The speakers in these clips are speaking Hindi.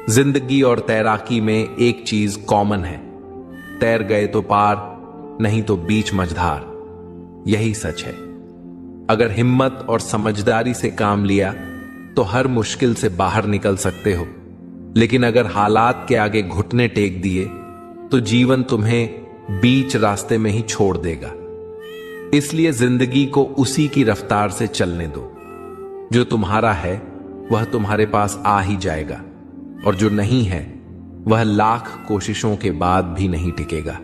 जिंदगी और तैराकी में एक चीज कॉमन है, तैर गए तो पार, नहीं तो बीच मझधार। यही सच है। अगर हिम्मत और समझदारी से काम लिया तो हर मुश्किल से बाहर निकल सकते हो, लेकिन अगर हालात के आगे घुटने टेक दिए तो जीवन तुम्हें बीच रास्ते में ही छोड़ देगा। इसलिए जिंदगी को उसी की रफ्तार से चलने दो। जो तुम्हारा है वह तुम्हारे पास आ ही जाएगा, और जो नहीं है वह लाख कोशिशों के बाद भी नहीं टिकेगा।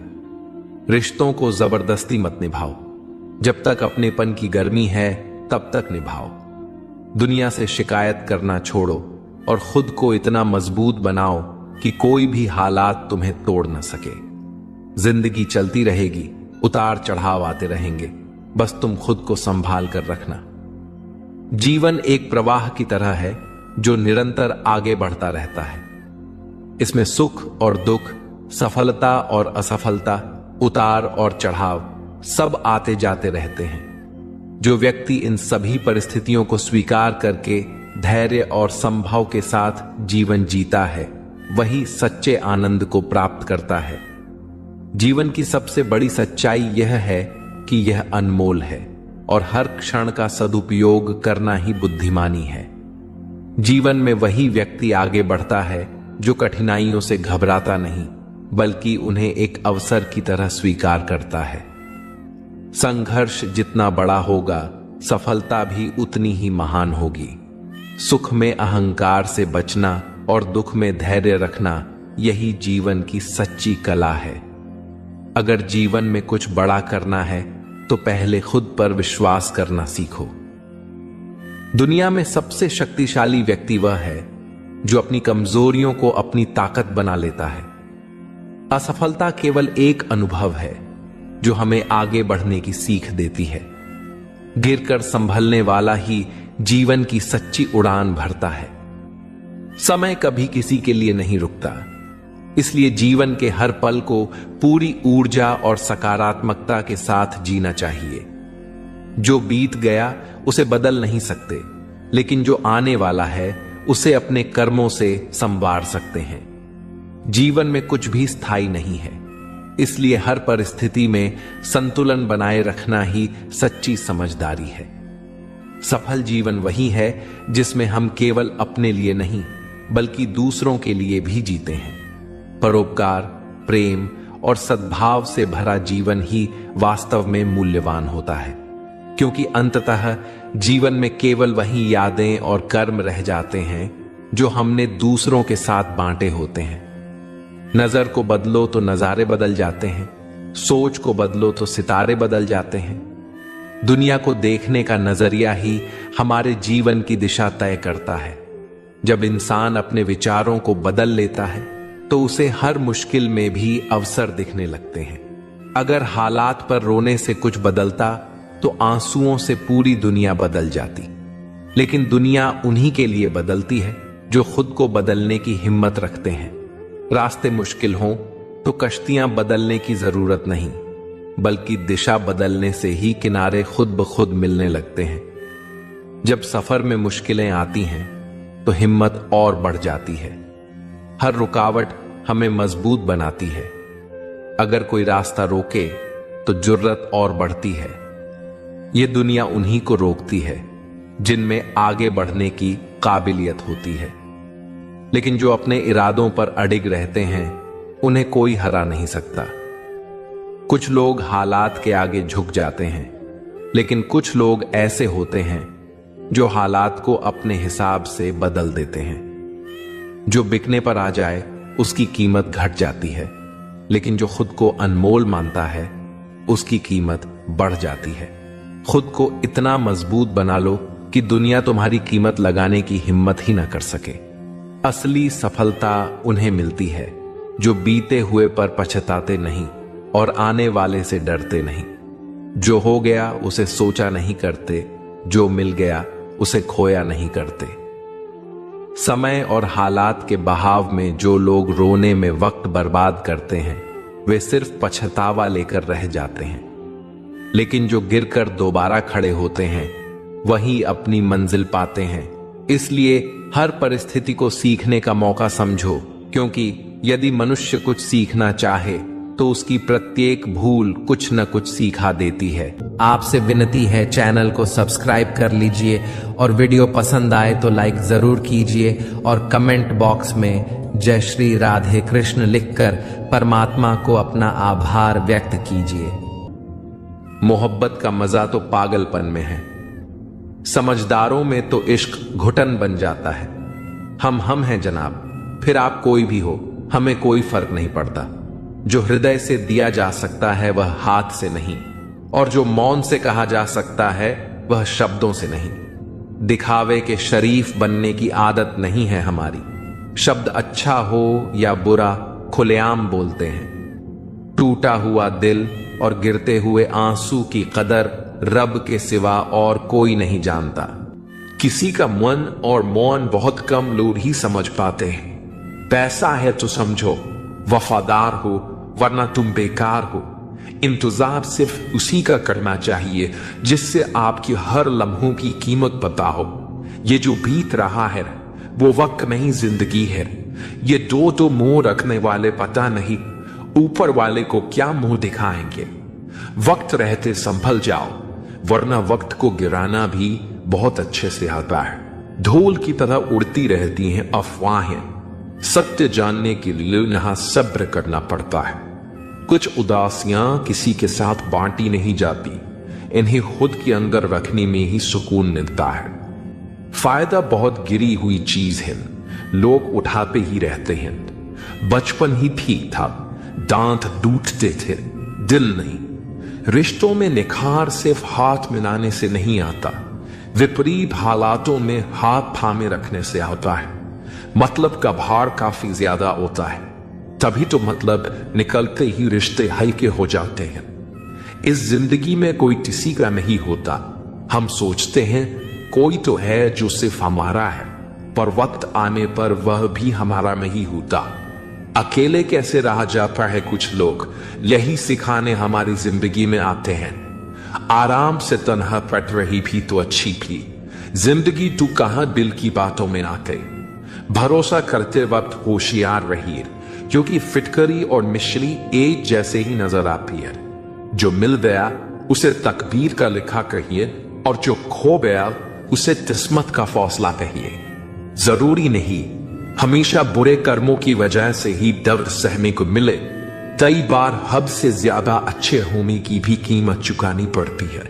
रिश्तों को जबरदस्ती मत निभाओ, जब तक अपनेपन की गर्मी है तब तक निभाओ। दुनिया से शिकायत करना छोड़ो और खुद को इतना मजबूत बनाओ कि कोई भी हालात तुम्हें तोड़ न सके। जिंदगी चलती रहेगी, उतार चढ़ाव आते रहेंगे, बस तुम खुद को संभाल कर रखना। जीवन एक प्रवाह की तरह है जो निरंतर आगे बढ़ता रहता है। इसमें सुख और दुख, सफलता और असफलता, उतार और चढ़ाव सब आते जाते रहते हैं। जो व्यक्ति इन सभी परिस्थितियों को स्वीकार करके धैर्य और संभव के साथ जीवन जीता है, वही सच्चे आनंद को प्राप्त करता है। जीवन की सबसे बड़ी सच्चाई यह है कि यह अनमोल है और हर क्षण का सदुपयोग करना ही बुद्धिमानी है। जीवन में वही व्यक्ति आगे बढ़ता है जो कठिनाइयों से घबराता नहीं, बल्कि उन्हें एक अवसर की तरह स्वीकार करता है। संघर्ष जितना बड़ा होगा, सफलता भी उतनी ही महान होगी। सुख में अहंकार से बचना और दुख में धैर्य रखना, यही जीवन की सच्ची कला है। अगर जीवन में कुछ बड़ा करना है तो पहले खुद पर विश्वास करना सीखो। दुनिया में सबसे शक्तिशाली व्यक्ति वह है जो अपनी कमजोरियों को अपनी ताकत बना लेता है। असफलता केवल एक अनुभव है जो हमें आगे बढ़ने की सीख देती है। गिरकर संभलने वाला ही जीवन की सच्ची उड़ान भरता है। समय कभी किसी के लिए नहीं रुकता, इसलिए जीवन के हर पल को पूरी ऊर्जा और सकारात्मकता के साथ जीना चाहिए। जो बीत गया उसे बदल नहीं सकते, लेकिन जो आने वाला है उसे अपने कर्मों से संवार सकते हैं। जीवन में कुछ भी स्थायी नहीं है, इसलिए हर परिस्थिति में संतुलन बनाए रखना ही सच्ची समझदारी है। सफल जीवन वही है जिसमें हम केवल अपने लिए नहीं, बल्कि दूसरों के लिए भी जीते हैं। परोपकार, प्रेम और सद्भाव से भरा जीवन ही वास्तव में मूल्यवान होता है, क्योंकि अंततः जीवन में केवल वही यादें और कर्म रह जाते हैं जो हमने दूसरों के साथ बांटे होते हैं। नजर को बदलो तो नजारे बदल जाते हैं, सोच को बदलो तो सितारे बदल जाते हैं। दुनिया को देखने का नजरिया ही हमारे जीवन की दिशा तय करता है। जब इंसान अपने विचारों को बदल लेता है तो उसे हर मुश्किल में भी अवसर दिखने लगते हैं। अगर हालात पर रोने से कुछ बदलता तो आंसुओं से पूरी दुनिया बदल जाती, लेकिन दुनिया उन्हीं के लिए बदलती है जो खुद को बदलने की हिम्मत रखते हैं। रास्ते मुश्किल हों तो कश्तियां बदलने की जरूरत नहीं, बल्कि दिशा बदलने से ही किनारे खुद ब खुद मिलने लगते हैं। जब सफर में मुश्किलें आती हैं तो हिम्मत और बढ़ जाती है। हर रुकावट हमें मजबूत बनाती है। अगर कोई रास्ता रोके तो जुर्रत और बढ़ती है। यह दुनिया उन्हीं को रोकती है जिनमें आगे बढ़ने की काबिलियत होती है, लेकिन जो अपने इरादों पर अडिग रहते हैं उन्हें कोई हरा नहीं सकता। कुछ लोग हालात के आगे झुक जाते हैं, लेकिन कुछ लोग ऐसे होते हैं जो हालात को अपने हिसाब से बदल देते हैं। जो बिकने पर आ जाए उसकी कीमत घट जाती है, लेकिन जो खुद को अनमोल मानता है उसकी कीमत बढ़ जाती है। खुद को इतना मजबूत बना लो कि दुनिया तुम्हारी कीमत लगाने की हिम्मत ही ना कर सके। असली सफलता उन्हें मिलती है जो बीते हुए पर पछताते नहीं और आने वाले से डरते नहीं। जो हो गया उसे सोचा नहीं करते, जो मिल गया उसे खोया नहीं करते। समय और हालात के बहाव में जो लोग रोने में वक्त बर्बाद करते हैं वे सिर्फ पछतावा लेकर रह जाते हैं, लेकिन जो गिरकर दोबारा खड़े होते हैं वही अपनी मंजिल पाते हैं इसलिए हर परिस्थिति को सीखने का मौका समझो, क्योंकि यदि मनुष्य कुछ सीखना चाहे तो उसकी प्रत्येक भूल कुछ न कुछ सिखा देती है। आपसे विनती है, चैनल को सब्सक्राइब कर लीजिए और वीडियो पसंद आए तो लाइक जरूर कीजिए और कमेंट बॉक्स में जय श्री राधे कृष्ण लिखकर परमात्मा को अपना आभार व्यक्त कीजिए। मोहब्बत का मजा तो पागलपन में है। समझदारों में तो इश्क घुटन बन जाता है। हम हैं जनाब, फिर आप कोई भी हो, हमें कोई फर्क नहीं पड़ता। जो हृदय से दिया जा सकता है वह हाथ से नहीं, और जो मौन से कहा जा सकता है वह शब्दों से नहीं। दिखावे के शरीफ बनने की आदत नहीं है हमारी। शब्द अच्छा हो या बुरा खुलेआम बोलते हैं। टूटा हुआ दिल और गिरते हुए आंसू की कदर रब के सिवा और कोई नहीं जानता। किसी का मन और मौन बहुत कम लोग ही समझ पाते हैं। पैसा है तो समझो, वफादार हो वरना तुम बेकार हो। इंतजार सिर्फ उसी का करना चाहिए जिससे आपकी हर लम्हों की कीमत पता हो। ये जो बीत रहा है वो वक्त नहीं, जिंदगी है। ये दो मुंह रखने वाले पता नहीं ऊपर वाले को क्या मुंह दिखाएंगे। वक्त रहते संभल जाओ, वरना वक्त को गिराना भी बहुत अच्छे से आता है। धूल की तरह उड़ती रहती हैं अफवाहें। सत्य जानने के लिए यहां सब्र करना पड़ता है। कुछ उदासियां किसी के साथ बांटी नहीं जाती, इन्हें खुद के अंदर रखने में ही सुकून मिलता है। फायदा बहुत गिरी हुई चीज है, लोग उठाते ही रहते हैं। बचपन ही ठीक था, दांत टूटते थे, दिल नहीं। रिश्तों में निखार सिर्फ हाथ मिलाने से नहीं आता, विपरीत हालातों में हाथ थामे रखने से आता है। मतलब का भार काफी ज्यादा होता है, तभी तो मतलब निकलते ही रिश्ते हल्के हो जाते हैं। इस जिंदगी में कोई किसी का नहीं होता। हम सोचते हैं कोई तो है जो सिर्फ हमारा है, पर वक्त आने पर वह भी हमारा नहीं होता। अकेले कैसे रहा जाता है कुछ लोग, यही सिखाने हमारी जिंदगी में आते हैं। आराम से तन्हा पड़ रही भी तो अच्छी थी जिंदगी, तू कहां दिल की बातों में आते। भरोसा करते वक्त होशियार रहिए, क्योंकि फिटकरी और मिश्री एक जैसे ही नजर आती है। जो मिल गया उसे तकदीर का लिखा कहिए, और जो खो गया उसे किस्मत का फौसला कहिए। जरूरी नहीं हमेशा बुरे कर्मों की वजह से ही दर्द सहने को मिले। कई बार हद से ज्यादा अच्छे होने की भी कीमत चुकानी पड़ती है।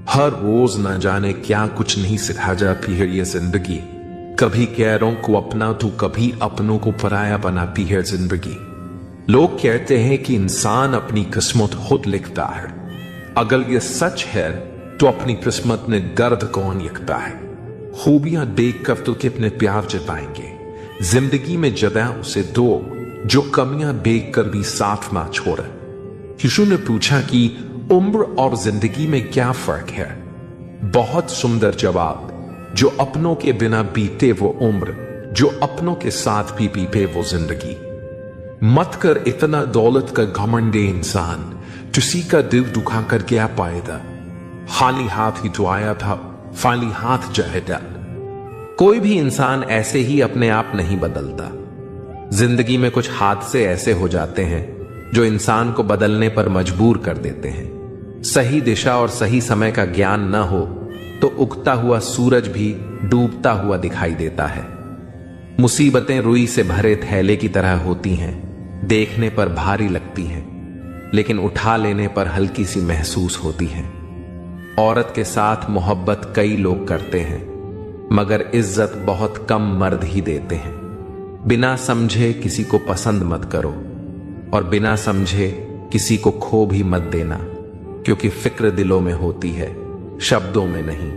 हर रोज न जाने क्या कुछ नहीं सिखा जाती है ये जिंदगी। कभी गैरों को अपना तो कभी अपनों को पराया बनाती है जिंदगी। लोग कहते हैं कि इंसान अपनी किस्मत खुद लिखता है। अगर ये सच है तो अपनी किस्मत में दर्द कौन लिखता है? खूबियां देखकर तो कितने प्यार जताएंगे। जिंदगी में जगह उसे दो जो कमियां देखकर भी साथ ना छोड़े। यीशु ने पूछा कि उम्र और जिंदगी में क्या फर्क है? बहुत सुंदर जवाब। जो अपनों के बिना बीते वो उम्र, जो अपनों के साथ भी बीते वो जिंदगी। मत कर इतना दौलत का घमंडे इंसान, किसी का दिल दुखा कर क्या पाएगा? खाली हाथ ही तो आया था, खाली हाथ जाएगा। कोई भी इंसान ऐसे ही अपने आप नहीं बदलता। जिंदगी में कुछ हादसे ऐसे हो जाते हैं जो इंसान को बदलने पर मजबूर कर देते हैं। सही दिशा और सही समय का ज्ञान न हो तो उगता हुआ सूरज भी डूबता हुआ दिखाई देता है। मुसीबतें रुई से भरे थैले की तरह होती हैं, देखने पर भारी लगती हैं, लेकिन उठा लेने पर हल्की सी महसूस होती हैं। औरत के साथ मोहब्बत कई लोग करते हैं, मगर इज्जत बहुत कम मर्द ही देते हैं। बिना समझे किसी को पसंद मत करो, और बिना समझे किसी को खो भी मत देना, क्योंकि फिक्र दिलों में होती है, शब्दों में नहीं।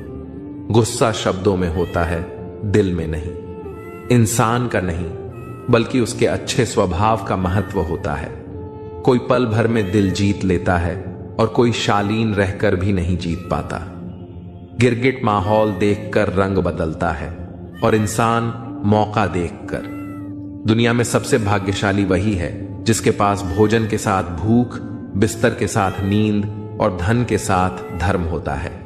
गुस्सा शब्दों में होता है, दिल में नहीं। इंसान का नहीं, बल्कि उसके अच्छे स्वभाव का महत्व होता है। कोई पल भर में दिल जीत लेता है और कोई शालीन रहकर भी नहीं जीत पाता। गिरगिट माहौल देखकर रंग बदलता है और इंसान मौका देखकर। दुनिया में सबसे भाग्यशाली वही है जिसके पास भोजन के साथ भूख, बिस्तर के साथ नींद और धन के साथ धर्म होता है।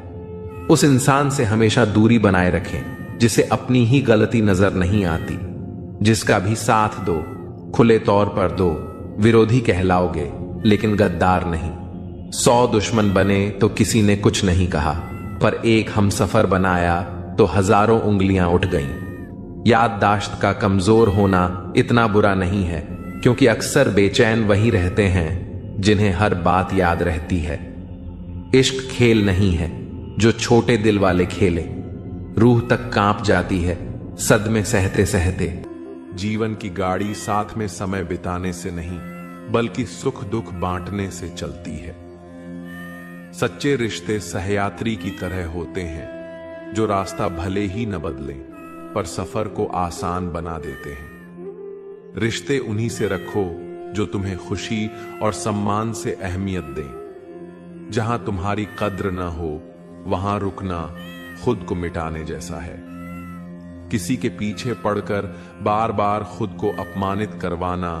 उस इंसान से हमेशा दूरी बनाए रखें जिसे अपनी ही गलती नजर नहीं आती। जिसका भी साथ दो, खुले तौर पर दो, विरोधी कहलाओगे लेकिन गद्दार नहीं। 100 दुश्मन बने तो किसी ने कुछ नहीं कहा, पर एक हमसफर बनाया तो हजारों उंगलियां उठ गईं। याददाश्त का कमजोर होना इतना बुरा नहीं है, क्योंकि अक्सर बेचैन वही रहते हैं जिन्हें हर बात याद रहती है। इश्क खेल नहीं है जो छोटे दिल वाले खेले, रूह तक कांप जाती है सदमे सहते सहते। जीवन की गाड़ी साथ में समय बिताने से नहीं, बल्कि सुख दुख बांटने से चलती है। सच्चे रिश्ते सहयात्री की तरह होते हैं, जो रास्ता भले ही न बदलें पर सफर को आसान बना देते हैं। रिश्ते उन्हीं से रखो जो तुम्हें खुशी और सम्मान से अहमियत दें। जहां तुम्हारी कद्र न हो वहां रुकना खुद को मिटाने जैसा है। किसी के पीछे पड़कर बार बार खुद को अपमानित करवाना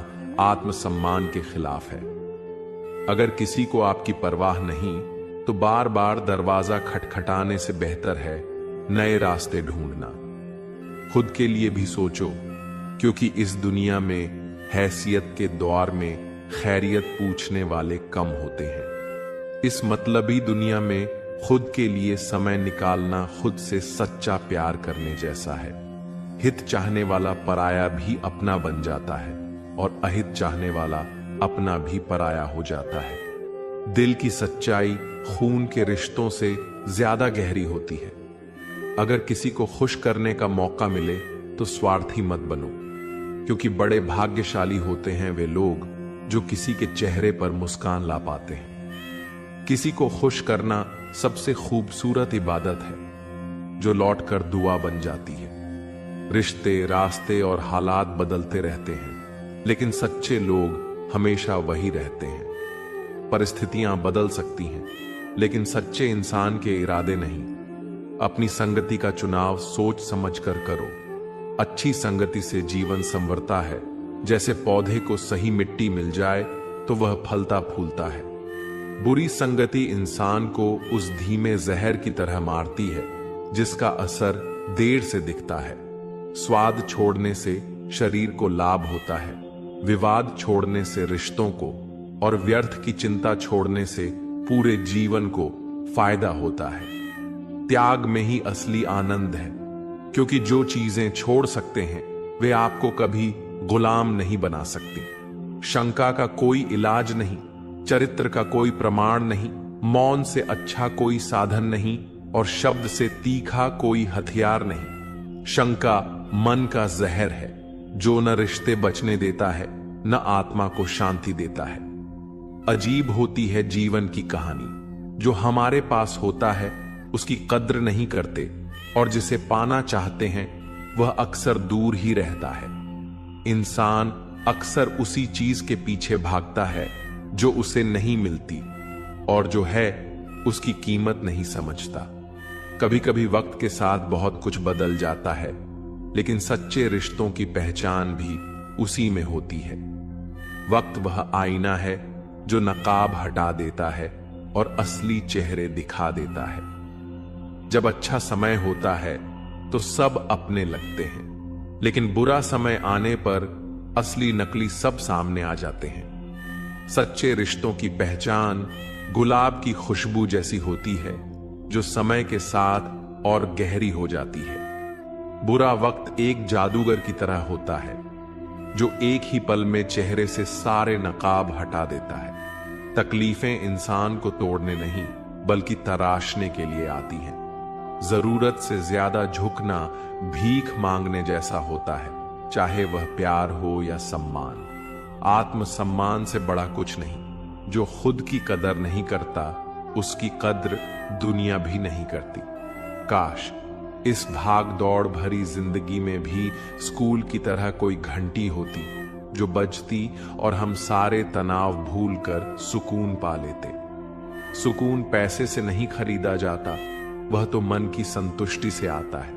आत्मसम्मान के खिलाफ है। अगर किसी को आपकी परवाह नहीं तो बार बार दरवाजा खटखटाने से बेहतर है नए रास्ते ढूंढना। खुद के लिए भी सोचो, क्योंकि इस दुनिया में हैसियत के दौर में खैरियत पूछने वाले कम होते हैं। इस मतलबी दुनिया में खुद के लिए समय निकालना खुद से सच्चा प्यार करने जैसा है। हित चाहने वाला पराया भी अपना बन जाता है और अहित चाहने वाला अपना भी पराया हो जाता है। दिल की सच्चाई खून के रिश्तों से ज्यादा गहरी होती है। अगर किसी को खुश करने का मौका मिले तो स्वार्थी मत बनो, क्योंकि बड़े भाग्यशाली होते हैं वे लोग जो किसी के चेहरे पर मुस्कान ला पाते हैं। किसी को खुश करना सबसे खूबसूरत इबादत है जो लौटकर दुआ बन जाती है। रिश्ते, रास्ते और हालात बदलते रहते हैं, लेकिन सच्चे लोग हमेशा वही रहते हैं। परिस्थितियां बदल सकती हैं, लेकिन सच्चे इंसान के इरादे नहीं। अपनी संगति का चुनाव सोच समझकर करो। अच्छी संगति से जीवन संवरता है। जैसे पौधे को सही मिट्टी मिल जाए तो वह फलता फूलता है। बुरी संगति इंसान को उस धीमे जहर की तरह मारती है जिसका असर देर से दिखता है। स्वाद छोड़ने से शरीर को लाभ होता है, विवाद छोड़ने से रिश्तों को, और व्यर्थ की चिंता छोड़ने से पूरे जीवन को फायदा होता है। त्याग में ही असली आनंद है, क्योंकि जो चीजें छोड़ सकते हैं वे आपको कभी गुलाम नहीं बना सकती। शंका का कोई इलाज नहीं, चरित्र का कोई प्रमाण नहीं, मौन से अच्छा कोई साधन नहीं और शब्द से तीखा कोई हथियार नहीं। शंका मन का जहर है जो न रिश्ते बचने देता है न आत्मा को शांति देता है। अजीब होती है जीवन की कहानी, जो हमारे पास होता है उसकी कद्र नहीं करते और जिसे पाना चाहते हैं वह अक्सर दूर ही रहता है। इंसान अक्सर उसी चीज के पीछे भागता है जो उसे नहीं मिलती और जो है उसकी कीमत नहीं समझता। कभी कभी वक्त के साथ बहुत कुछ बदल जाता है, लेकिन सच्चे रिश्तों की पहचान भी उसी में होती है। वक्त वह आईना है जो नकाब हटा देता है और असली चेहरे दिखा देता है। जब अच्छा समय होता है तो सब अपने लगते हैं, लेकिन बुरा समय आने पर असली नकली सब सामने आ जाते हैं। सच्चे रिश्तों की पहचान गुलाब की खुशबू जैसी होती है जो समय के साथ और गहरी हो जाती है। बुरा वक्त एक जादूगर की तरह होता है जो एक ही पल में चेहरे से सारे नकाब हटा देता है। तकलीफें इंसान को तोड़ने नहीं बल्कि तराशने के लिए आती हैं। जरूरत से ज्यादा झुकना भीख मांगने जैसा होता है, चाहे वह प्यार हो या सम्मान। आत्मसम्मान से बड़ा कुछ नहीं। जो खुद की कदर नहीं करता उसकी कद्र दुनिया भी नहीं करती। काश इस भाग दौड़ भरी जिंदगी में भी स्कूल की तरह कोई घंटी होती जो बजती और हम सारे तनाव भूलकर सुकून पा लेते। सुकून पैसे से नहीं खरीदा जाता, वह तो मन की संतुष्टि से आता है।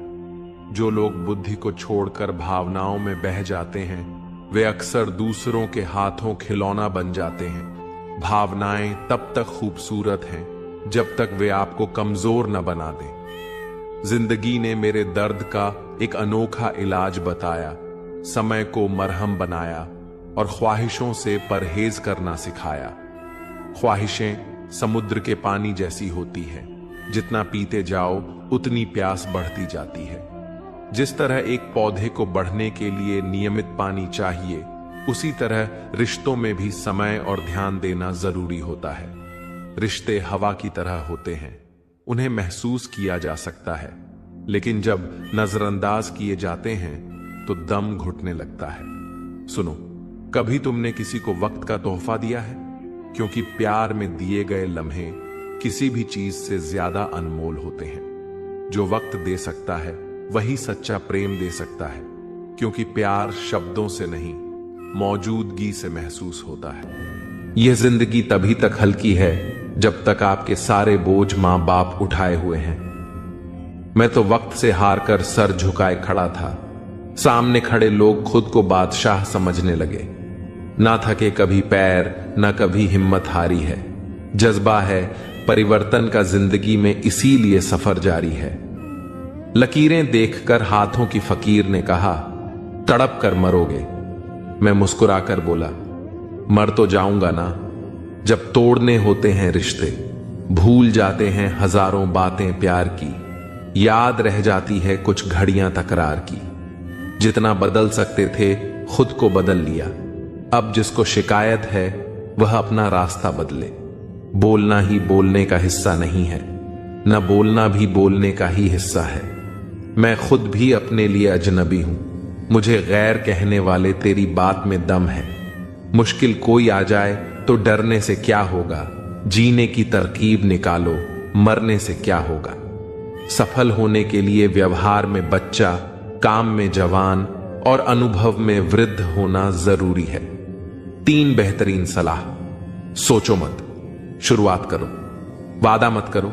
जो लोग बुद्धि को छोड़कर भावनाओं में बह जाते हैं वे अक्सर दूसरों के हाथों खिलौना बन जाते हैं। भावनाएं तब तक खूबसूरत हैं जब तक वे आपको कमजोर न बना दें। जिंदगी ने मेरे दर्द का एक अनोखा इलाज बताया, समय को मरहम बनाया और ख्वाहिशों से परहेज करना सिखाया। ख्वाहिशें समुद्र के पानी जैसी होती हैं, जितना पीते जाओ उतनी प्यास बढ़ती जाती है। जिस तरह एक पौधे को बढ़ने के लिए नियमित पानी चाहिए, उसी तरह रिश्तों में भी समय और ध्यान देना जरूरी होता है। रिश्ते हवा की तरह होते हैं, उन्हें महसूस किया जा सकता है, लेकिन जब नजरअंदाज किए जाते हैं तो दम घुटने लगता है। सुनो, कभी तुमने किसी को वक्त का तोहफा दिया है? क्योंकि प्यार में दिए गए लम्हे किसी भी चीज से ज्यादा अनमोल होते हैं। जो वक्त दे सकता है वही सच्चा प्रेम दे सकता है, क्योंकि प्यार शब्दों से नहीं, मौजूदगी से महसूस होता है। यह जिंदगी तभी तक हल्की है जब तक आपके सारे बोझ मां बाप उठाए हुए हैं। मैं तो वक्त से हारकर सर झुकाए खड़ा था। सामने खड़े लोग खुद को बादशाह समझने लगे। ना थके कभी पैर, ना कभी हिम्मत हारी है। जज्बा है परिवर्तन का जिंदगी में, इसीलिए सफर जारी है। लकीरें देखकर हाथों की फकीर ने कहा, तड़प कर मरोगे। मैं मुस्कुराकर बोला, मर तो जाऊंगा ना। जब तोड़ने होते हैं रिश्ते, भूल जाते हैं हजारों बातें प्यार की, याद रह जाती है कुछ घड़ियां तकरार की। जितना बदल सकते थे खुद को बदल लिया। अब जिसको शिकायत है वह अपना रास्ता बदले। बोलना ही बोलने का हिस्सा नहीं है, न बोलना भी बोलने का ही हिस्सा है। मैं खुद भी अपने लिए अजनबी हूं, मुझे गैर कहने वाले तेरी बात में दम है। मुश्किल कोई आ जाए तो डरने से क्या होगा, जीने की तरकीब निकालो, मरने से क्या होगा। सफल होने के लिए व्यवहार में बच्चा, काम में जवान और अनुभव में वृद्ध होना जरूरी है। 3 बेहतरीन सलाह। सोचो मत, शुरुआत करो। वादा मत करो,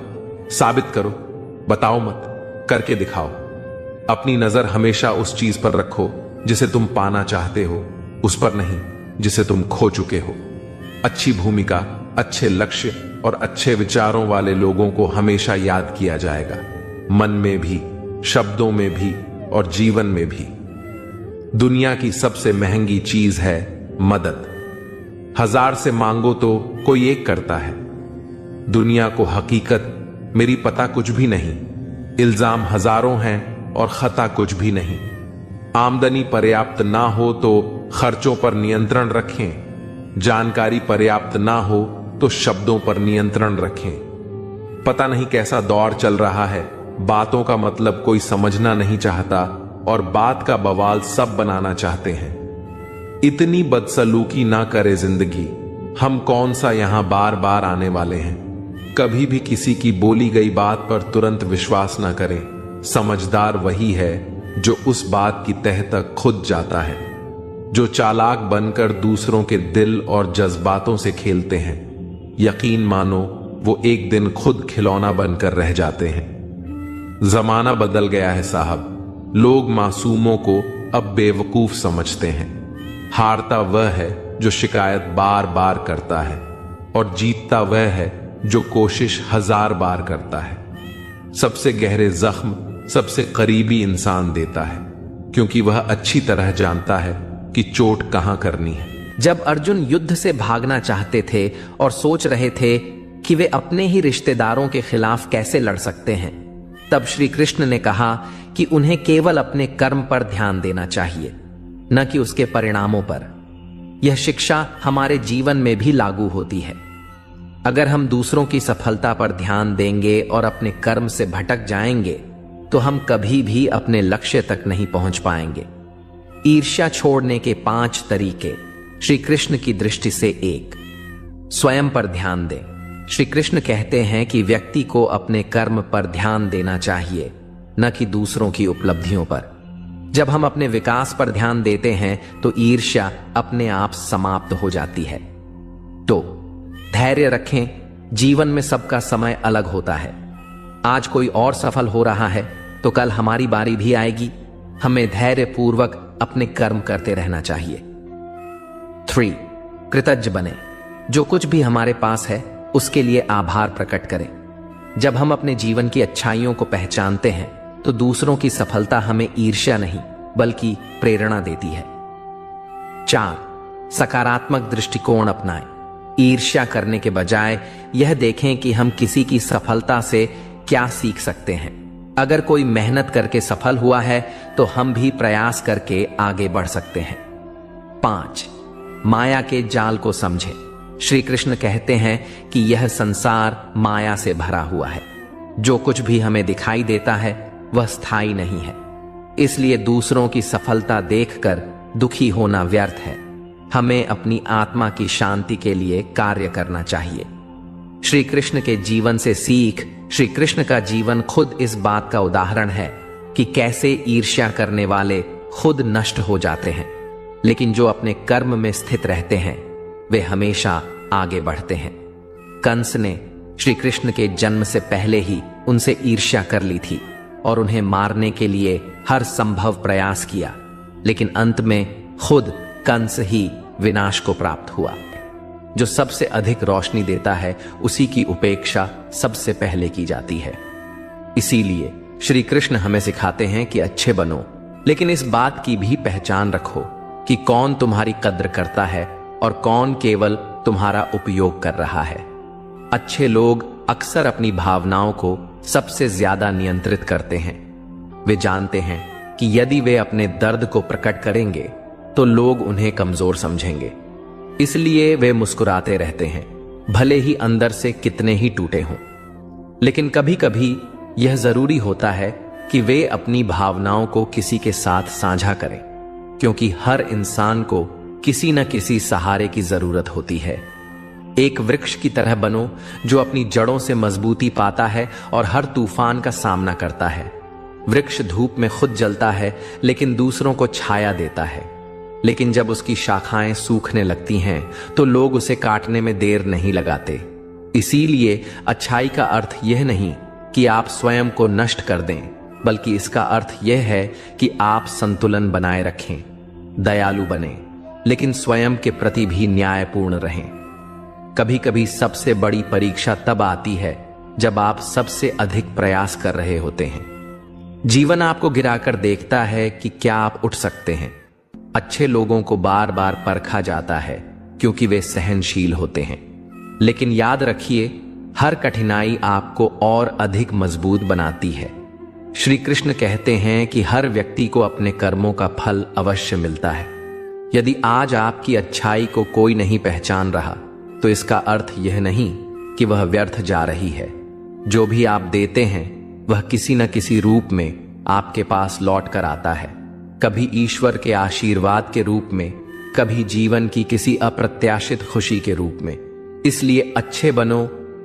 साबित करो। बताओ मत, करके दिखाओ। अपनी नजर हमेशा उस चीज पर रखो जिसे तुम पाना चाहते हो, उस पर नहीं जिसे तुम खो चुके हो। अच्छी भूमिका, अच्छे लक्ष्य और अच्छे विचारों वाले लोगों को हमेशा याद किया जाएगा, मन में भी, शब्दों में भी और जीवन में भी। दुनिया की सबसे महंगी चीज है मदद। 1000 से मांगो तो कोई एक करता है। दुनिया को हकीकत मेरी पता कुछ भी नहीं। इल्जाम हजारों हैं और खता कुछ भी नहीं। आमदनी पर्याप्त ना हो तो खर्चों पर नियंत्रण रखें। जानकारी पर्याप्त ना हो तो शब्दों पर नियंत्रण रखें। पता नहीं कैसा दौर चल रहा है, बातों का मतलब कोई समझना नहीं चाहता और बात का बवाल सब बनाना चाहते हैं। इतनी बदसलूकी ना करे जिंदगी, हम कौन सा यहां बार बार आने वाले हैं। कभी भी किसी की बोली गई बात पर तुरंत विश्वास ना करें। समझदार वही है जो उस बात की तह तक खुद जाता है। जो चालाक बनकर दूसरों के दिल और जज्बातों से खेलते हैं, यकीन मानो वो एक दिन खुद खिलौना बनकर रह जाते हैं। जमाना बदल गया है साहब। लोग मासूमों को अब बेवकूफ समझते हैं। हारता वह है जो शिकायत बार बार करता है और जीतता वह है जो कोशिश 1000 बार करता है। सबसे गहरे जख्म सबसे करीबी इंसान देता है, क्योंकि वह अच्छी तरह जानता है कि चोट कहां करनी है। जब अर्जुन युद्ध से भागना चाहते थे और सोच रहे थे कि वे अपने ही रिश्तेदारों के खिलाफ कैसे लड़ सकते हैं, तब श्री कृष्ण ने कहा कि उन्हें केवल अपने कर्म पर ध्यान देना चाहिए, न कि उसके परिणामों पर। यह शिक्षा हमारे जीवन में भी लागू होती है। अगर हम दूसरों की सफलता पर ध्यान देंगे और अपने कर्म से भटक जाएंगे तो हम कभी भी अपने लक्ष्य तक नहीं पहुंच पाएंगे। ईर्ष्या छोड़ने के 5 तरीके श्री कृष्ण की दृष्टि से 1, स्वयं पर ध्यान दें। श्री कृष्ण कहते हैं कि व्यक्ति को अपने कर्म पर ध्यान देना चाहिए, न कि दूसरों की उपलब्धियों पर। जब हम अपने विकास पर ध्यान देते हैं तो ईर्ष्या अपने आप समाप्त हो जाती है। तो धैर्य रखें, जीवन में सबका समय अलग होता है। आज कोई और सफल हो रहा है तो कल हमारी बारी भी आएगी। हमें धैर्य पूर्वक अपने कर्म करते रहना चाहिए। 3, कृतज्ञ बने। जो कुछ भी हमारे पास है उसके लिए आभार प्रकट करें। जब हम अपने जीवन की अच्छाइयों को पहचानते हैं तो दूसरों की सफलता हमें ईर्ष्या नहीं बल्कि प्रेरणा देती है। 4. सकारात्मक दृष्टिकोण अपनाएं। ईर्ष्या करने के बजाय यह देखें कि हम किसी की सफलता से क्या सीख सकते हैं। अगर कोई मेहनत करके सफल हुआ है तो हम भी प्रयास करके आगे बढ़ सकते हैं। 5. माया के जाल को समझें। श्री कृष्ण कहते हैं कि यह संसार माया से भरा हुआ है। जो कुछ भी हमें दिखाई देता है वह स्थायी नहीं है, इसलिए दूसरों की सफलता देखकर दुखी होना व्यर्थ है। हमें अपनी आत्मा की शांति के लिए कार्य करना चाहिए। श्री कृष्ण के जीवन से सीख। श्री कृष्ण का जीवन खुद इस बात का उदाहरण है कि कैसे ईर्ष्या करने वाले खुद नष्ट हो जाते हैं, लेकिन जो अपने कर्म में स्थित रहते हैं वे हमेशा आगे बढ़ते हैं। कंस ने श्री कृष्ण के जन्म से पहले ही उनसे ईर्ष्या कर ली थी और उन्हें मारने के लिए हर संभव प्रयास किया, लेकिन अंत में खुद कंस ही विनाश को प्राप्त हुआ। जो सबसे अधिक रोशनी देता है उसी की उपेक्षा सबसे पहले की जाती है। इसीलिए श्री कृष्ण हमें सिखाते हैं कि अच्छे बनो, लेकिन इस बात की भी पहचान रखो कि कौन तुम्हारी कद्र करता है और कौन केवल तुम्हारा उपयोग कर रहा है। अच्छे लोग अक्सर अपनी भावनाओं को सबसे ज्यादा नियंत्रित करते हैं। वे जानते हैं कि यदि वे अपने दर्द को प्रकट करेंगे तो लोग उन्हें कमजोर समझेंगे, इसलिए वे मुस्कुराते रहते हैं, भले ही अंदर से कितने ही टूटे हों। लेकिन कभी कभी यह जरूरी होता है कि वे अपनी भावनाओं को किसी के साथ साझा करें, क्योंकि हर इंसान को किसी न किसी सहारे की जरूरत होती है। एक वृक्ष की तरह बनो जो अपनी जड़ों से मजबूती पाता है और हर तूफान का सामना करता है। वृक्ष धूप में खुद जलता है लेकिन दूसरों को छाया देता है, लेकिन जब उसकी शाखाएं सूखने लगती हैं तो लोग उसे काटने में देर नहीं लगाते। इसीलिए अच्छाई का अर्थ यह नहीं कि आप स्वयं को नष्ट कर दें, बल्कि इसका अर्थ यह है कि आप संतुलन बनाए रखें, दयालु बने, लेकिन स्वयं के प्रति भी न्यायपूर्ण रहें। कभी कभी सबसे बड़ी परीक्षा तब आती है जब आप सबसे अधिक प्रयास कर रहे होते हैं। जीवन आपको गिराकर देखता है कि क्या आप उठ सकते हैं। अच्छे लोगों को बार बार परखा जाता है क्योंकि वे सहनशील होते हैं, लेकिन याद रखिए हर कठिनाई आपको और अधिक मजबूत बनाती है। श्री कृष्ण कहते हैं कि हर व्यक्ति को अपने कर्मों का फल अवश्य मिलता है। यदि आज आपकी अच्छाई को कोई नहीं पहचान रहा तो इसका अर्थ यह नहीं कि वह व्यर्थ जा रही है। जो भी आप देते हैं वह किसी न किसी रूप में आपके पास लौट कर आता है, कभी ईश्वर के आशीर्वाद के रूप में, कभी जीवन की किसी अप्रत्याशित खुशी के रूप में। इसलिए अच्छे बनो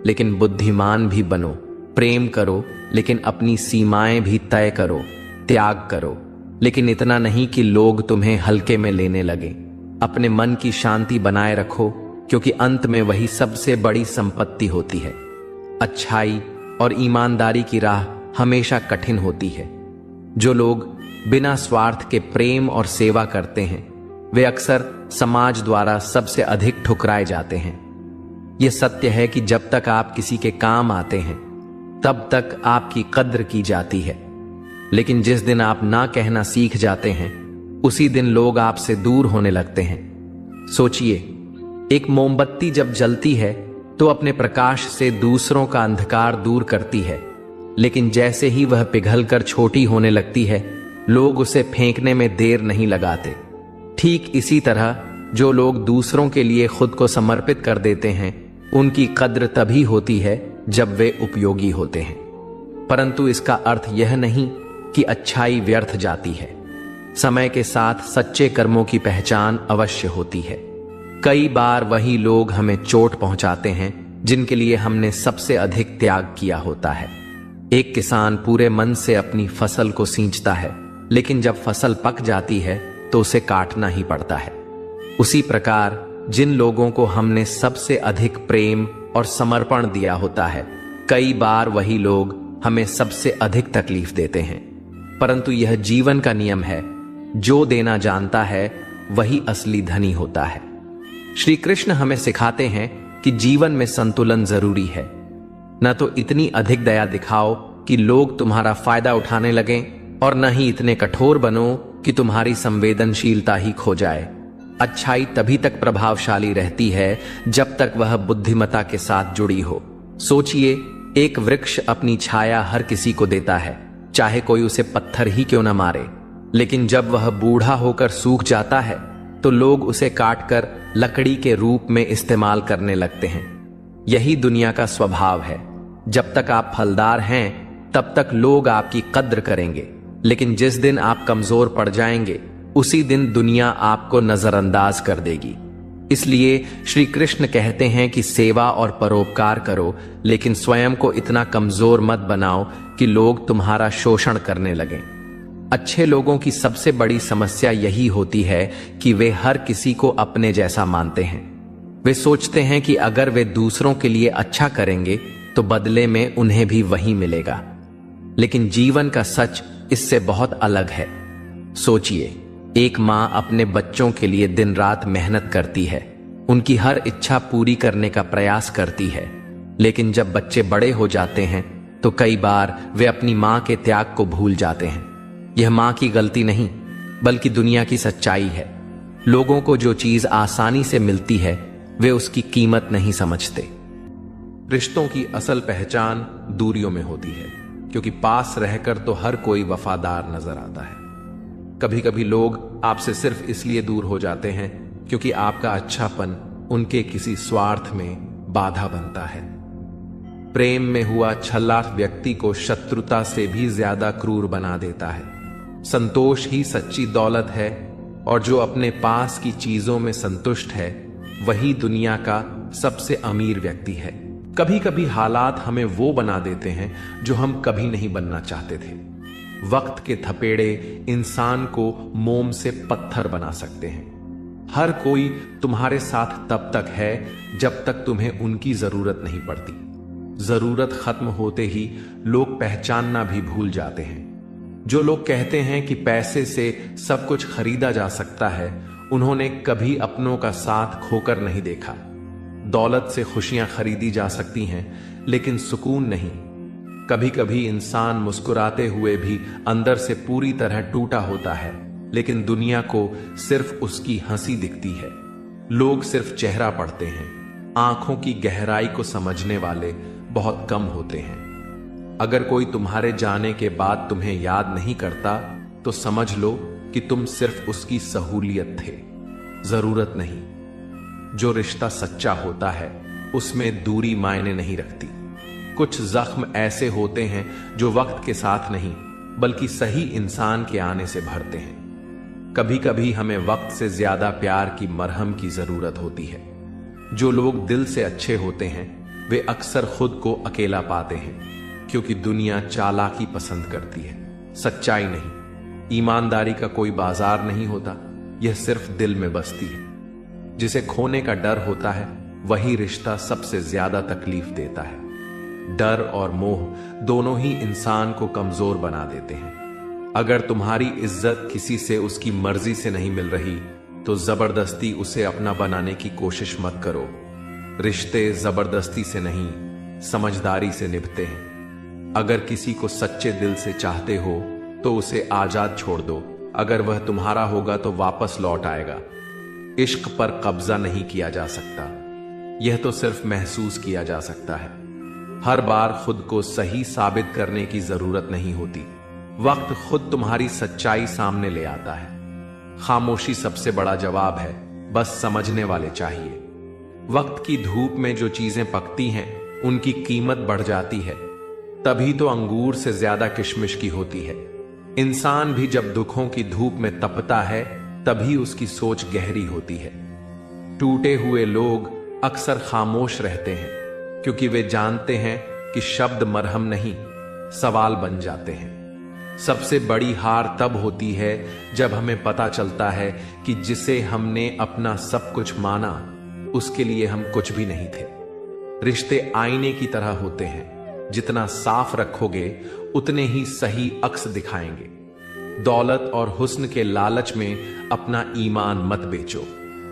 लेकिन बुद्धिमान भी बनो, प्रेम करो लेकिन अपनी सीमाएं भी तय करो, त्याग करो लेकिन इतना नहीं कि लोग तुम्हें हल्के में लेने लगे। अपने मन की शांति बनाए रखो, क्योंकि अंत में वही सबसे बड़ी संपत्ति होती है। अच्छाई और ईमानदारी की राह हमेशा कठिन होती है। जो लोग बिना स्वार्थ के प्रेम और सेवा करते हैं वे अक्सर समाज द्वारा सबसे अधिक ठुकराए जाते हैं। यह सत्य है कि जब तक आप किसी के काम आते हैं तब तक आपकी कद्र की जाती है, लेकिन जिस दिन आप ना कहना सीख जाते हैं उसी दिन लोग आपसे दूर होने लगते हैं। सोचिए, एक मोमबत्ती जब जलती है तो अपने प्रकाश से दूसरों का अंधकार दूर करती है, लेकिन जैसे ही वह पिघलकर छोटी होने लगती है लोग उसे फेंकने में देर नहीं लगाते। ठीक इसी तरह जो लोग दूसरों के लिए खुद को समर्पित कर देते हैं उनकी कद्र तभी होती है जब वे उपयोगी होते हैं। परंतु इसका अर्थ यह नहीं कि अच्छाई व्यर्थ जाती है। समय के साथ सच्चे कर्मों की पहचान अवश्य होती है। कई बार वही लोग हमें चोट पहुंचाते हैं जिनके लिए हमने सबसे अधिक त्याग किया होता है। एक किसान पूरे मन से अपनी फसल को सींचता है, लेकिन जब फसल पक जाती है तो उसे काटना ही पड़ता है। उसी प्रकार जिन लोगों को हमने सबसे अधिक प्रेम और समर्पण दिया होता है, कई बार वही लोग हमें सबसे अधिक तकलीफ देते हैं। परंतु यह जीवन का नियम है, जो देना जानता है वही असली धनी होता है। श्री कृष्ण हमें सिखाते हैं कि जीवन में संतुलन जरूरी है। न तो इतनी अधिक दया दिखाओ कि लोग तुम्हारा फायदा उठाने लगें और न ही इतने कठोर बनो कि तुम्हारी संवेदनशीलता ही खो जाए। अच्छाई तभी तक प्रभावशाली रहती है जब तक वह बुद्धिमत्ता के साथ जुड़ी हो। सोचिए, एक वृक्ष अपनी छाया हर किसी को देता है, चाहे कोई उसे पत्थर ही क्यों न मारे। लेकिन जब वह बूढ़ा होकर सूख जाता है तो लोग उसे काटकर लकड़ी के रूप में इस्तेमाल करने लगते हैं। यही दुनिया का स्वभाव है। जब तक आप फलदार हैं तब तक लोग आपकी कद्र करेंगे, लेकिन जिस दिन आप कमजोर पड़ जाएंगे उसी दिन दुनिया आपको नजरअंदाज कर देगी। इसलिए श्री कृष्ण कहते हैं कि सेवा और परोपकार करो, लेकिन स्वयं को इतना कमजोर मत बनाओ कि लोग तुम्हारा शोषण करने लगें। अच्छे लोगों की सबसे बड़ी समस्या यही होती है कि वे हर किसी को अपने जैसा मानते हैं। वे सोचते हैं कि अगर वे दूसरों के लिए अच्छा करेंगे तो बदले में उन्हें भी वही मिलेगा। लेकिन जीवन का सच इससे बहुत अलग है। सोचिए, एक मां अपने बच्चों के लिए दिन रात मेहनत करती है, उनकी हर इच्छा पूरी करने का प्रयास करती है, लेकिन जब बच्चे बड़े हो जाते हैं तो कई बार वे अपनी मां के त्याग को भूल जाते हैं। यह मां की गलती नहीं, बल्कि दुनिया की सच्चाई है। लोगों को जो चीज आसानी से मिलती है वे उसकी कीमत नहीं समझते। रिश्तों की असल पहचान दूरियों में होती है, क्योंकि पास रहकर तो हर कोई वफादार नजर आता है। कभी कभी लोग आपसे सिर्फ इसलिए दूर हो जाते हैं क्योंकि आपका अच्छापन उनके किसी स्वार्थ में बाधा बनता है। प्रेम में हुआ छल्ला व्यक्ति को शत्रुता से भी ज्यादा क्रूर बना देता है। संतोष ही सच्ची दौलत है, और जो अपने पास की चीजों में संतुष्ट है वही दुनिया का सबसे अमीर व्यक्ति है। कभी कभी हालात हमें वो बना देते हैं जो हम कभी नहीं बनना चाहते थे। वक्त के थपेड़े इंसान को मोम से पत्थर बना सकते हैं। हर कोई तुम्हारे साथ तब तक है जब तक तुम्हें उनकी जरूरत नहीं पड़ती। जरूरत खत्म होते ही लोग पहचानना भी भूल जाते हैं। जो लोग कहते हैं कि पैसे से सब कुछ खरीदा जा सकता है, उन्होंने कभी अपनों का साथ खोकर नहीं देखा। दौलत से खुशियां खरीदी जा सकती हैं, लेकिन सुकून नहीं। कभी कभी इंसान मुस्कुराते हुए भी अंदर से पूरी तरह टूटा होता है, लेकिन दुनिया को सिर्फ उसकी हंसी दिखती है। लोग सिर्फ चेहरा पढ़ते हैं, आंखों की गहराई को समझने वाले बहुत कम होते हैं। अगर कोई तुम्हारे जाने के बाद तुम्हें याद नहीं करता तो समझ लो कि तुम सिर्फ उसकी सहूलियत थे, जरूरत नहीं। जो रिश्ता सच्चा होता है उसमें दूरी मायने नहीं रखती। कुछ जख्म ऐसे होते हैं जो वक्त के साथ नहीं बल्कि सही इंसान के आने से भरते हैं। कभी कभी हमें वक्त से ज्यादा प्यार की मरहम की जरूरत होती है। जो लोग दिल से अच्छे होते हैं वे अक्सर खुद को अकेला पाते हैं, क्योंकि दुनिया चालाकी पसंद करती है, सच्चाई नहीं। ईमानदारी का कोई बाजार नहीं होता, यह सिर्फ दिल में बसती है। जिसे खोने का डर होता है वही रिश्ता सबसे ज्यादा तकलीफ देता है। डर और मोह दोनों ही इंसान को कमजोर बना देते हैं। अगर तुम्हारी इज्जत किसी से उसकी मर्जी से नहीं मिल रही तो जबरदस्ती उसे अपना बनाने की कोशिश मत करो। रिश्ते जबरदस्ती से नहीं, समझदारी से निभते हैं। अगर किसी को सच्चे दिल से चाहते हो तो उसे आजाद छोड़ दो। अगर वह तुम्हारा होगा तो वापस लौट आएगा। इश्क पर कब्जा नहीं किया जा सकता, यह तो सिर्फ महसूस किया जा सकता है। हर बार खुद को सही साबित करने की जरूरत नहीं होती। वक्त खुद तुम्हारी सच्चाई सामने ले आता है। खामोशी सबसे बड़ा जवाब है, बस समझने वाले चाहिए। वक्त की धूप में जो चीजें पकती हैं उनकी कीमत बढ़ जाती है। तभी तो अंगूर से ज्यादा किशमिश की होती है। इंसान भी जब दुखों की धूप में तपता है तभी उसकी सोच गहरी होती है। टूटे हुए लोग अक्सर खामोश रहते हैं क्योंकि वे जानते हैं कि शब्द मरहम नहीं, सवाल बन जाते हैं। सबसे बड़ी हार तब होती है जब हमें पता चलता है कि जिसे हमने अपना सब कुछ माना उसके लिए हम कुछ भी नहीं थे। रिश्ते आईने की तरह होते हैं, जितना साफ रखोगे उतने ही सही अक्स दिखाएंगे। दौलत और हुस्न के लालच में अपना ईमान मत बेचो,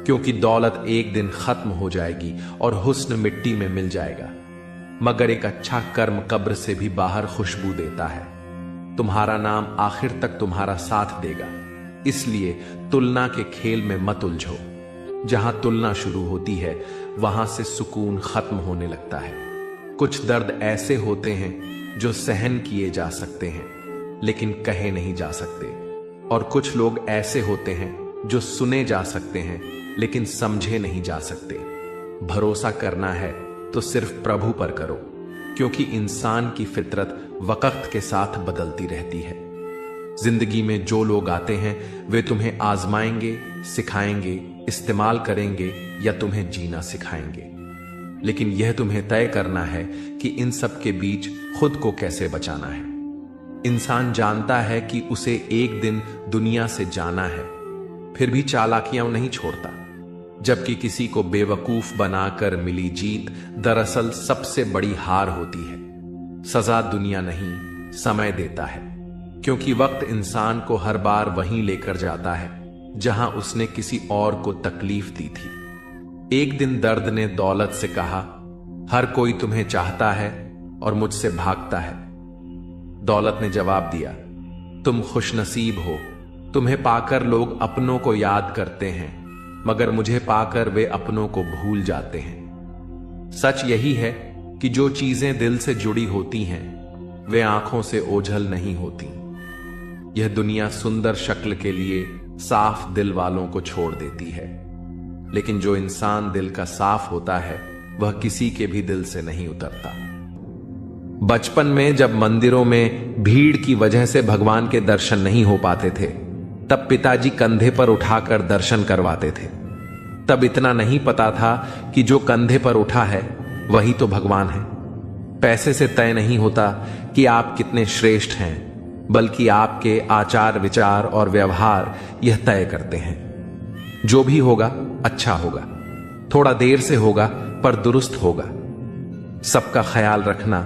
क्योंकि दौलत एक दिन खत्म हो जाएगी और हुस्न मिट्टी में मिल जाएगा। मगर एक अच्छा कर्म कब्र से भी बाहर खुशबू देता है। तुम्हारा नाम आखिर तक तुम्हारा साथ देगा, इसलिए तुलना के खेल में मत उलझो। जहां तुलना शुरू होती है वहां से सुकून खत्म होने लगता है। कुछ दर्द ऐसे होते हैं जो सहन किए जा सकते हैं लेकिन कहे नहीं जा सकते, और कुछ लोग ऐसे होते हैं जो सुने जा सकते हैं लेकिन समझे नहीं जा सकते। भरोसा करना है तो सिर्फ प्रभु पर करो, क्योंकि इंसान की फितरत वक्त के साथ बदलती रहती है। जिंदगी में जो लोग आते हैं वे तुम्हें आजमाएंगे, सिखाएंगे, इस्तेमाल करेंगे या तुम्हें जीना सिखाएंगे, लेकिन यह तुम्हें तय करना है कि इन सब के बीच खुद को कैसे बचाना है। इंसान जानता है कि उसे एक दिन दुनिया से जाना है, फिर भी चालाकियां नहीं छोड़ता, जबकि किसी को बेवकूफ बनाकर मिली जीत दरअसल सबसे बड़ी हार होती है। सजा दुनिया नहीं, समय देता है, क्योंकि वक्त इंसान को हर बार वहीं लेकर जाता है जहां उसने किसी और को तकलीफ दी थी। एक दिन दर्द ने दौलत से कहा, हर कोई तुम्हें चाहता है और मुझसे भागता है। दौलत ने जवाब दिया, तुम खुशनसीब हो, तुम्हें पाकर लोग अपनों को याद करते हैं, मगर मुझे पाकर वे अपनों को भूल जाते हैं। सच यही है कि जो चीजें दिल से जुड़ी होती हैं वे आंखों से ओझल नहीं होती। यह दुनिया सुंदर शक्ल के लिए साफ दिल वालों को छोड़ देती है, लेकिन जो इंसान दिल का साफ होता है वह किसी के भी दिल से नहीं उतरता। बचपन में जब मंदिरों में भीड़ की वजह से भगवान के दर्शन नहीं हो पाते थे, तब पिताजी कंधे पर उठाकर दर्शन करवाते थे। तब इतना नहीं पता था कि जो कंधे पर उठा है वही तो भगवान है। पैसे से तय नहीं होता कि आप कितने श्रेष्ठ हैं, बल्कि आपके आचार विचार और व्यवहार यह तय करते हैं। जो भी होगा अच्छा होगा, थोड़ा देर से होगा पर दुरुस्त होगा। सबका ख्याल रखना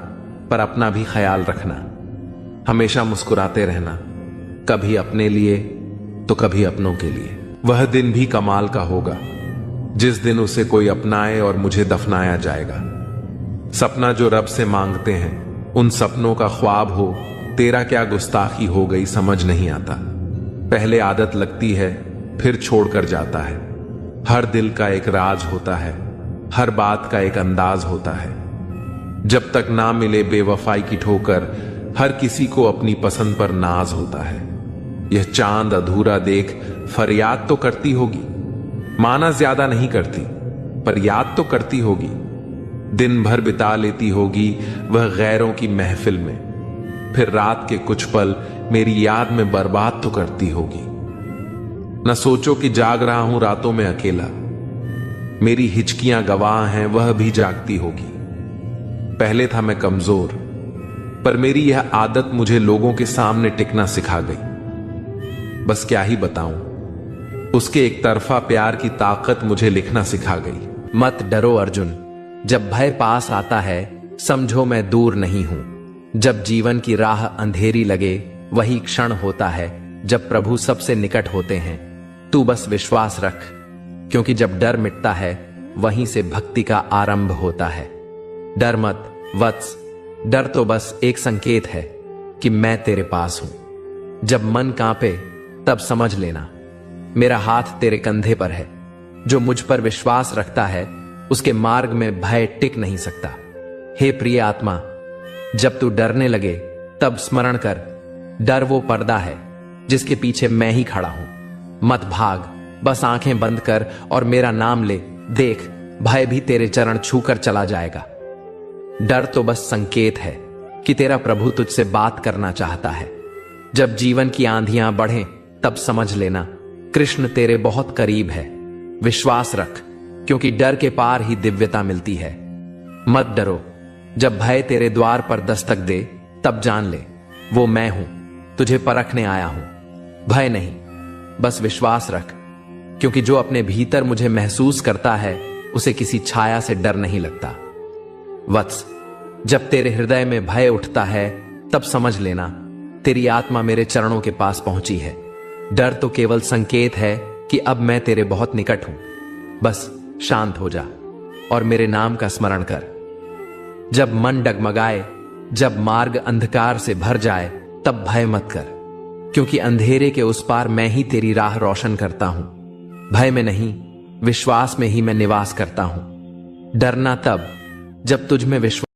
पर अपना भी ख्याल रखना। हमेशा मुस्कुराते रहना, कभी अपने लिए तो कभी अपनों के लिए। वह दिन भी कमाल का होगा जिस दिन उसे कोई अपनाए और मुझे दफनाया जाएगा। सपना जो रब से मांगते हैं उन सपनों का ख्वाब हो, तेरा क्या गुस्ताखी हो गई समझ नहीं आता। पहले आदत लगती है फिर छोड़कर जाता है। हर दिल का एक राज होता है, हर बात का एक अंदाज होता है। जब तक ना मिले बेवफाई की ठोकर, हर किसी को अपनी पसंद पर नाज होता है। यह चांद अधूरा देख फरियाद तो करती होगी, माना ज्यादा नहीं करती पर याद तो करती होगी। दिन भर बिता लेती होगी वह गैरों की महफिल में, फिर रात के कुछ पल मेरी याद में बर्बाद तो करती होगी। न सोचो कि जाग रहा हूं रातों में अकेला, मेरी हिचकियां गवाह हैं वह भी जागती होगी। पहले था मैं कमजोर, पर मेरी यह आदत मुझे लोगों के सामने टिकना सिखा गई। बस क्या ही बताऊं, उसके एक तरफा प्यार की ताकत मुझे लिखना सिखा गई। मत डरो अर्जुन, जब भय पास आता है समझो मैं दूर नहीं हूं। जब जीवन की राह अंधेरी लगे वही क्षण होता है जब प्रभु सबसे निकट होते हैं। तू बस विश्वास रख, क्योंकि जब डर मिटता है वहीं से भक्ति का आरंभ होता है। डर मत वत्स, डर तो बस एक संकेत है कि मैं तेरे पास हूं। जब मन कांपे तब समझ लेना मेरा हाथ तेरे कंधे पर है। जो मुझ पर विश्वास रखता है उसके मार्ग में भय टिक नहीं सकता। हे प्रिय आत्मा, जब तू डरने लगे तब स्मरण कर, डर वो पर्दा है जिसके पीछे मैं ही खड़ा हूं। मत भाग, बस आंखें बंद कर और मेरा नाम ले। देख, भय भी तेरे चरण छूकर चला जाएगा। डर तो बस संकेत है कि तेरा प्रभु तुझसे बात करना चाहता है। जब जीवन की आंधियां बढ़ें तब समझ लेना कृष्ण तेरे बहुत करीब है। विश्वास रख, क्योंकि डर के पार ही दिव्यता मिलती है। मत डरो, जब भय तेरे द्वार पर दस्तक दे तब जान ले वो मैं हूं, तुझे परखने आया हूं। भय नहीं, बस विश्वास रख, क्योंकि जो अपने भीतर मुझे महसूस करता है उसे किसी छाया से डर नहीं लगता। वत्स, जब तेरे हृदय में भय उठता है तब समझ लेना तेरी आत्मा मेरे चरणों के पास पहुंची है। डर तो केवल संकेत है कि अब मैं तेरे बहुत निकट हूं। बस शांत हो जा और मेरे नाम का स्मरण कर। जब मन डगमगाए, जब मार्ग अंधकार से भर जाए, तब भय मत कर, क्योंकि अंधेरे के उस पार मैं ही तेरी राह रोशन करता हूं। भय में नहीं, विश्वास में ही मैं निवास करता हूं। डरना तब जब तुझ में विश्वास